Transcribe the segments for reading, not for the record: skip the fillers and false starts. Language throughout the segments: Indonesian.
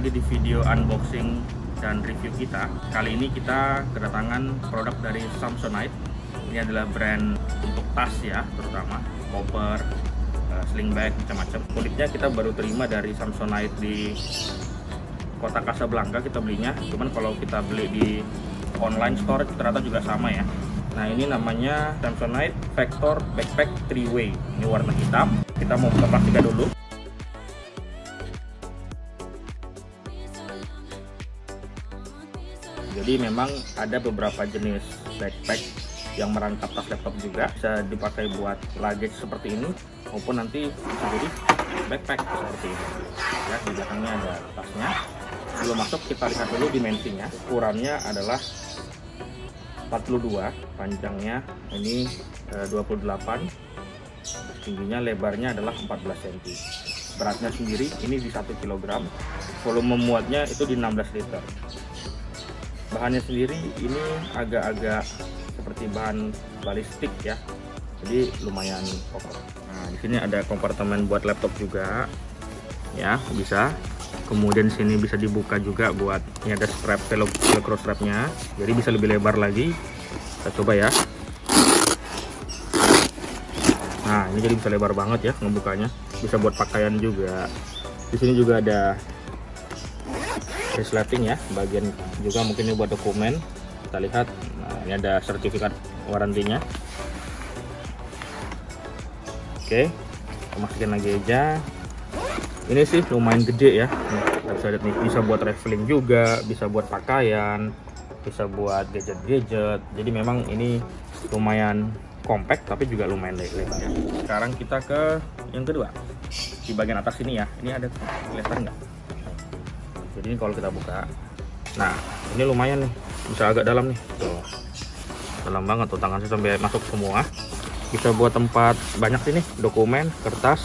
lagi di video unboxing dan review kita. Kali ini kita kedatangan produk dari Samsonite. Ini adalah brand untuk tas ya, terutama koper, sling bag, macam-macam. Kulitnya kita baru terima dari Samsonite di kota Casablanca, kita belinya. Cuman kalau kita beli di online store ternyata juga sama ya. Nah, ini namanya Samsonite Vector Backpack 3-Way. Ini warna hitam. Kita mau buka plastiknya dulu. Jadi memang ada beberapa jenis backpack yang merangkap tas laptop juga, bisa dipakai buat luggage seperti ini, maupun nanti bisa jadi backpack seperti ini. Ya, di belakangnya ada tasnya. Sebelum masuk kita lihat dulu dimensinya. Ukurannya adalah 42, panjangnya ini 28, tingginya lebarnya adalah 14 cm. Beratnya sendiri ini di 1 kg, volume muatnya itu di 16 liter. Bahannya sendiri ini agak-agak seperti bahan balistik ya, jadi lumayan kokoh. Nah, di sini ada kompartemen buat laptop juga ya, bisa. Kemudian sini bisa dibuka juga buat, ini ada strap, velcro strapnya, jadi bisa lebih lebar lagi. Kita coba ya. Nah, ini jadi bisa lebar banget ya ngebukanya, bisa buat pakaian juga. Di sini juga ada resleting ya, bagian juga mungkin ini buat dokumen. Kita lihat, nah, ini ada sertifikat warantinya. Oke, kita masukin lagi aja. Ini sih lumayan gede ya, kita bisa lihat nih, bisa buat traveling juga, bisa buat pakaian, bisa buat gadget-gadget. Jadi memang ini lumayan compact tapi juga lumayan lebar ya. Sekarang kita ke yang kedua, di bagian atas ini ya. Ini ada kelihatan nggak? Jadi ini kalau kita buka, nah ini lumayan nih, bisa agak dalam nih, tuh dalam banget tuh, tangan saya sampai masuk semua. Bisa buat tempat banyak sini, dokumen, kertas,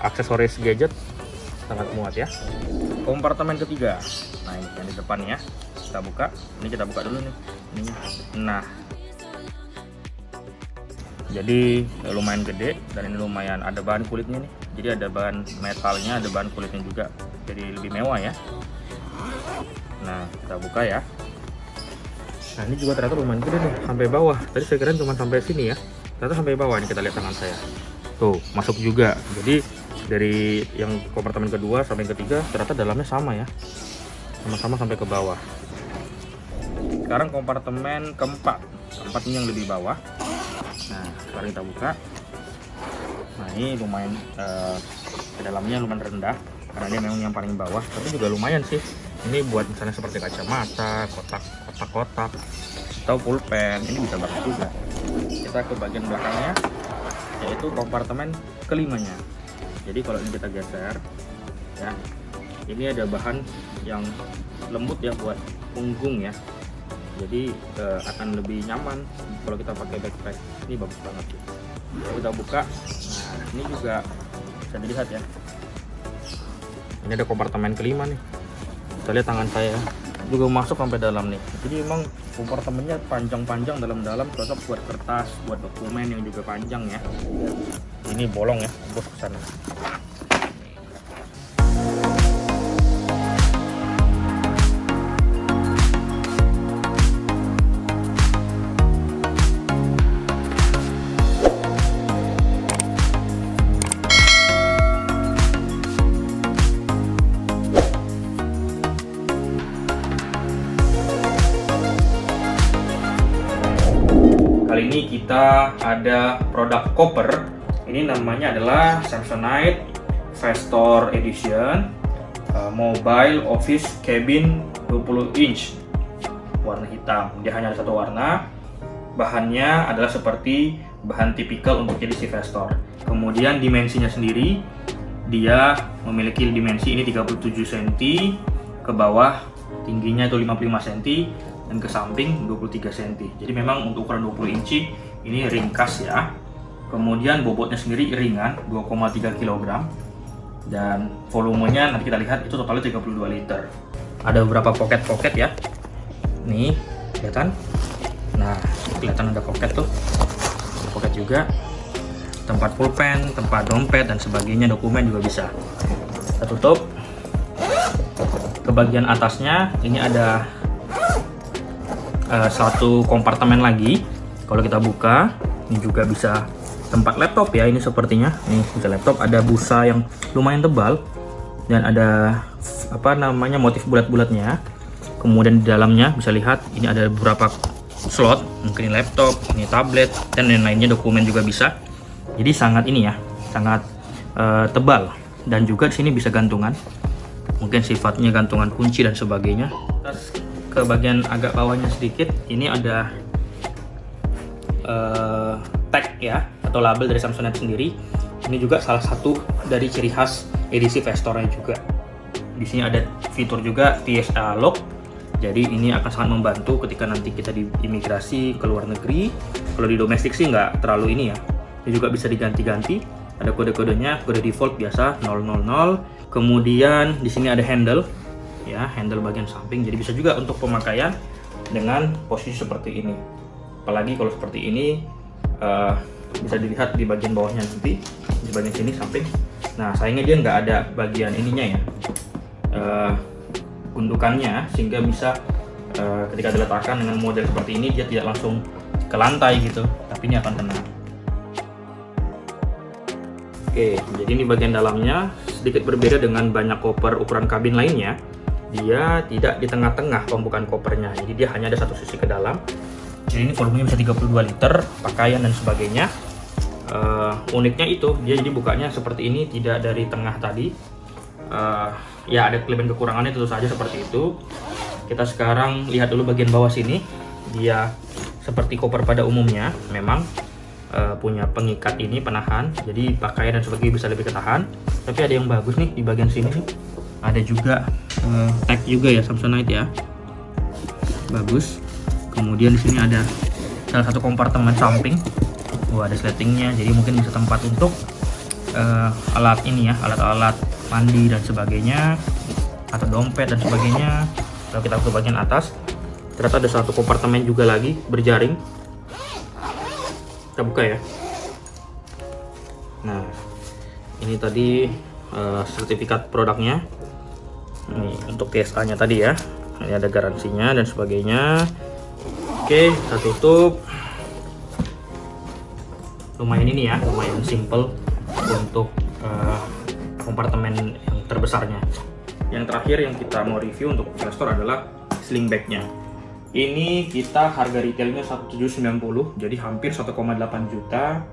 aksesoris gadget, sangat muat ya. Kompartemen ketiga, nah ini yang di depan ya, kita buka. Ini kita buka dulu nih ininya. Nah, jadi lumayan gede dan ini lumayan ada bahan kulitnya nih. Jadi ada bahan metalnya, ada bahan kulitnya juga, jadi lebih mewah ya. Nah, kita buka ya. Nah, ini juga ternyata lumayan gede nih, sampai bawah. Tadi saya kira cuma sampai sini ya, ternyata sampai bawah. Ini kita lihat tangan saya, tuh masuk juga. Jadi dari yang kompartemen kedua sampai yang ketiga ternyata dalamnya sama ya, sama-sama sampai ke bawah. Sekarang kompartemen keempat ini yang lebih bawah. Nah, sekarang kita buka. Nah, ini lumayan ke dalamnya lumayan rendah karena dia memang yang paling bawah, tapi juga lumayan sih. Ini buat misalnya seperti kacamata, kotak-kotak atau pulpen, ini bisa bagus juga. Kita ke bagian belakangnya, yaitu kompartemen kelimanya. Jadi kalau ini kita geser ya, ini ada bahan yang lembut ya buat punggung ya, jadi akan lebih nyaman kalau kita pakai backpack. Ini bagus banget sih. Kalau kita buka, nah ini juga bisa dilihat ya, ini ada kompartemen kelima nih. Kita lihat tangan saya juga masuk sampai dalam nih. Jadi memang kompartemennya panjang-panjang, dalam-dalam, cocok buat kertas, buat dokumen yang juga panjang ya. Ini bolong ya, tembus ke sana. Kali ini kita ada produk koper. Ini namanya adalah Samsonite Vector Edition Mobile Office Cabin 20 inch, warna hitam. Dia hanya ada satu warna. Bahannya adalah seperti bahan tipikal untuk jenis Vector. Kemudian dimensinya sendiri, dia memiliki dimensi ini 37 cm, ke bawah tingginya itu 55 cm, dan ke samping 23 cm. Jadi memang untuk ukuran 20 inci ini ringkas ya. Kemudian bobotnya sendiri ringan, 2,3 kg, dan volumenya nanti kita lihat itu totalnya 32 liter. Ada beberapa pocket ya. Nih, kelihatan? Nah, kelihatan ada pocket tuh. Ada pocket juga. Tempat pulpen, tempat dompet dan sebagainya, dokumen juga bisa. Kita tutup. Ke bagian atasnya ini ada satu kompartemen lagi. Kalau kita buka, ini juga bisa tempat laptop ya. Ini sepertinya, ini bisa laptop. Ada busa yang lumayan tebal dan ada motif bulat-bulatnya. Kemudian di dalamnya bisa lihat ini ada beberapa slot, mungkin ini laptop, ini tablet, dan lain-lainnya, dokumen juga bisa. Jadi sangat sangat tebal, dan juga di sini bisa gantungan, mungkin sifatnya gantungan kunci dan sebagainya. Terus ke bagian agak bawahnya sedikit, ini ada tag ya, atau label dari Samsonite sendiri. Ini juga salah satu dari ciri khas edisi Vestornya juga. Di sini ada fitur juga TSA lock. Jadi ini akan sangat membantu ketika nanti kita di imigrasi ke luar negeri. Kalau di domestik sih nggak terlalu ini ya. Ini juga bisa diganti-ganti. Ada kode-kodenya, kode default biasa 000. Kemudian di sini ada handle, ya, handle bagian samping. Jadi bisa juga untuk pemakaian dengan posisi seperti ini. Apalagi kalau seperti ini bisa dilihat di bagian bawahnya nanti, di bagian sini samping. Nah sayangnya dia nggak ada bagian ininya ya. Gundukannya, sehingga bisa ketika diletakkan dengan model seperti ini dia tidak langsung ke lantai gitu, tapi ini akan kena. Oke, jadi ini bagian dalamnya sedikit berbeda dengan banyak koper ukuran kabin lainnya. Dia tidak di tengah-tengah pembukaan kopernya, jadi dia hanya ada satu sisi ke dalam. Jadi ini volumenya bisa 32 liter, pakaian dan sebagainya. Uniknya itu dia jadi bukanya seperti ini, tidak dari tengah tadi. Ya ada kelebihan kekurangannya tentu saja seperti itu. Kita sekarang lihat dulu bagian bawah sini. Dia seperti koper pada umumnya, memang punya pengikat ini, penahan. Jadi pakaian dan sebagainya bisa lebih ketahan. Tapi ada yang bagus nih di bagian sini nih. Ada juga tag juga ya Samsonite ya. Bagus. Kemudian di sini ada salah satu kompartemen samping. Ada sletingnya. Jadi mungkin bisa tempat untuk alat ini ya, alat-alat mandi dan sebagainya, atau dompet dan sebagainya. Kalau kita ke bagian atas, ternyata ada satu kompartemen juga lagi berjaring. Kita buka ya. Nah, ini tadi sertifikat produknya. Ini untuk TSA-nya tadi ya. Ini ada garansinya dan sebagainya. Oke, kita tutup. Lumayan ini ya, lumayan simple untuk kompartemen yang terbesarnya. Yang terakhir yang kita mau review untuk Vestor adalah sling bag-nya. Ini kita harga retailnya 1.790, jadi hampir 1,8 juta.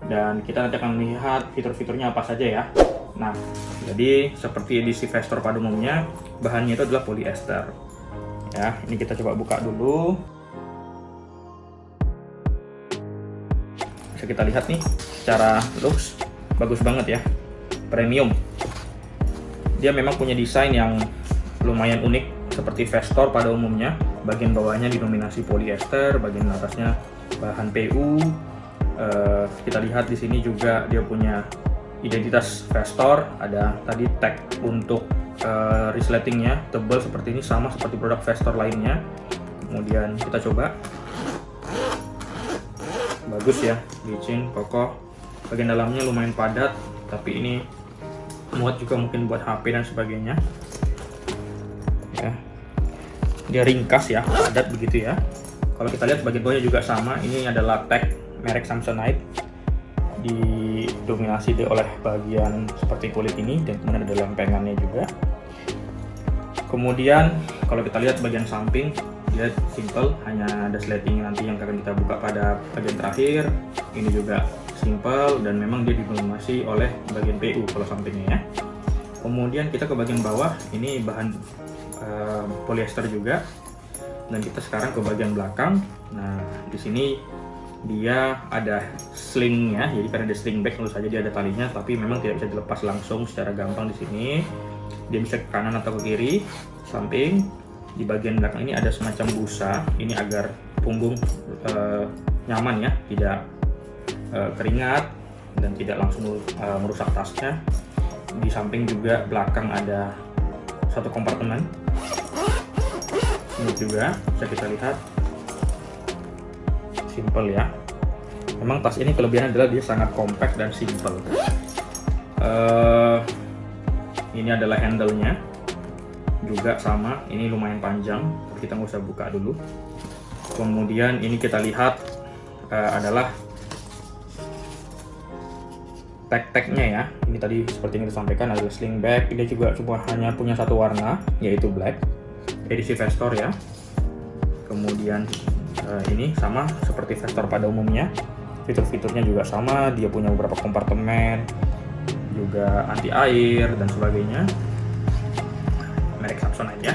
Dan kita nanti akan melihat fitur-fiturnya apa saja ya. Nah, jadi seperti edisi Vestor pada umumnya, bahannya itu adalah polyester. Ya, ini kita coba buka dulu. Bisa kita lihat nih, secara looks bagus banget ya, premium. Dia memang punya desain yang lumayan unik seperti Vestor pada umumnya. Bagian bawahnya didominasi polyester, bagian atasnya bahan PU. Kita lihat di sini juga dia punya identitas Vestor. Ada tadi tag untuk resletingnya tebal seperti ini, sama seperti produk Vestor lainnya. Kemudian kita coba, bagus ya, licin, kokoh. Bagian dalamnya lumayan padat, tapi ini muat juga mungkin buat HP dan sebagainya. Ya, dia ringkas ya, padat begitu ya. Kalau kita lihat bagian bawahnya juga sama. Ini adalah tag merek Samsonite, didominasi oleh bagian seperti kulit ini, dan kemudian ada lempengannya juga. Kemudian kalau kita lihat bagian samping, dia simple, hanya ada sleting nanti yang akan kita buka pada bagian terakhir. Ini juga simple dan memang dia didominasi oleh bagian PU kalau sampingnya ya. Kemudian kita ke bagian bawah, ini bahan polyester juga. Dan kita sekarang ke bagian belakang. Nah, di sini dia ada slingnya, jadi karena ada sling bag tentu saja dia ada talinya, tapi memang tidak bisa dilepas langsung secara gampang di sini. Dia bisa ke kanan atau ke kiri, samping. Di bagian belakang ini ada semacam busa, ini agar punggung nyaman ya, tidak keringat dan tidak langsung merusak tasnya. Di samping juga belakang ada satu kompartemen. Ini juga bisa kita lihat, simple ya. Memang tas ini kelebihannya adalah dia sangat compact dan simple. Ini adalah handle-nya, juga sama, ini lumayan panjang, kita nggak usah buka dulu. Kemudian ini kita lihat adalah tag-tagnya ya. Ini tadi seperti yang kita sampaikan ada sling bag. Ini juga cuma hanya punya satu warna, yaitu black, edisi Vestor ya. Kemudian ini sama seperti Vestor pada umumnya, fitur-fiturnya juga sama, dia punya beberapa kompartemen, juga anti air dan sebagainya, merek Samsonite ya.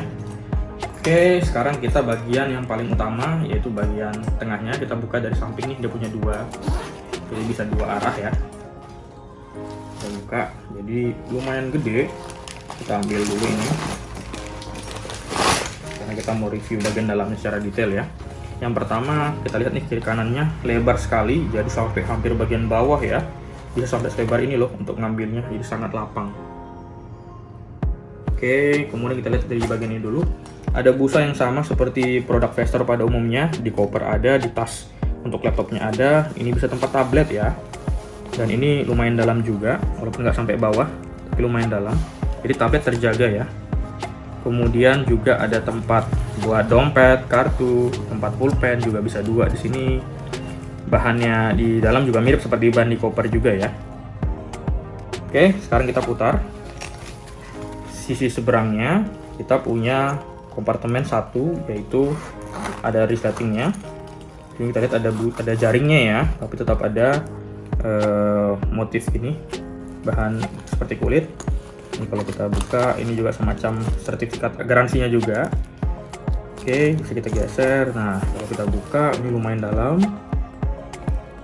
Oke, sekarang kita bagian yang paling utama, yaitu bagian tengahnya. Kita buka dari samping nih, dia punya dua, jadi bisa dua arah ya. Kita buka, jadi lumayan gede. Kita ambil dulu ini, karena kita mau review bagian dalamnya secara detail ya. Yang pertama kita lihat nih, kiri kanannya lebar sekali, jadi sampai hampir bagian bawah ya, bisa sampai selebar ini loh untuk ngambilnya, jadi sangat lapang. Oke, kemudian kita lihat dari bagian ini dulu, ada busa yang sama seperti produk Vestor pada umumnya, di koper ada, di tas untuk laptopnya ada, ini bisa tempat tablet ya, dan ini lumayan dalam juga, walaupun nggak sampai bawah, tapi lumayan dalam, jadi tablet terjaga ya. Kemudian juga ada tempat buat dompet, kartu, tempat pulpen juga bisa dua di sini. Bahannya di dalam juga mirip seperti bahan di koper juga ya. Oke, sekarang kita putar. Sisi seberangnya kita punya kompartemen satu, yaitu ada resletingnya. Ini kita lihat ada jaringnya ya, tapi tetap ada motif ini, bahan seperti kulit. Ini kalau kita buka, ini juga semacam sertifikat garansinya juga. Oke, bisa kita geser. Nah, kalau kita buka, ini lumayan dalam,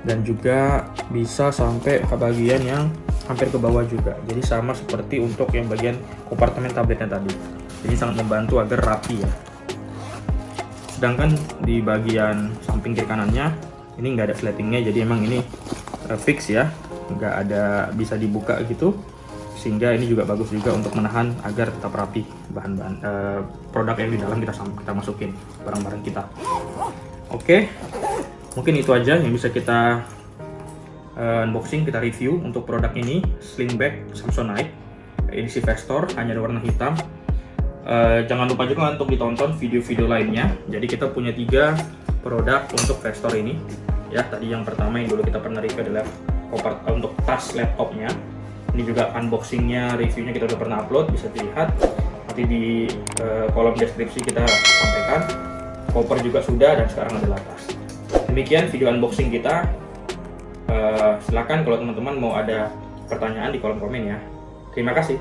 dan juga bisa sampai ke bagian yang hampir ke bawah juga. Jadi sama seperti untuk yang bagian kompartemen tabletnya tadi. Jadi sangat membantu agar rapi ya. Sedangkan di bagian samping kiri kanannya, ini nggak ada sletingnya, jadi emang ini fix ya, nggak ada bisa dibuka gitu. Sehingga ini juga bagus juga untuk menahan agar tetap rapi bahan-bahan produk yang di dalam kita masukin barang-barang kita. Oke, mungkin itu aja yang bisa kita unboxing, kita review untuk produk ini, sling bag Samsonite edisi Vestor, hanya ada warna hitam. Jangan lupa juga untuk ditonton video-video lainnya. Jadi kita punya 3 produk untuk Vestor ini ya. Tadi yang pertama yang dulu kita pernah review adalah untuk tas laptopnya. Ini juga unboxingnya, reviewnya kita udah pernah upload, bisa dilihat nanti di kolom deskripsi kita sampaikan. Koper juga sudah, dan sekarang adalah tas. Demikian video unboxing kita. Silakan kalau teman-teman mau ada pertanyaan di kolom komen ya. Terima kasih.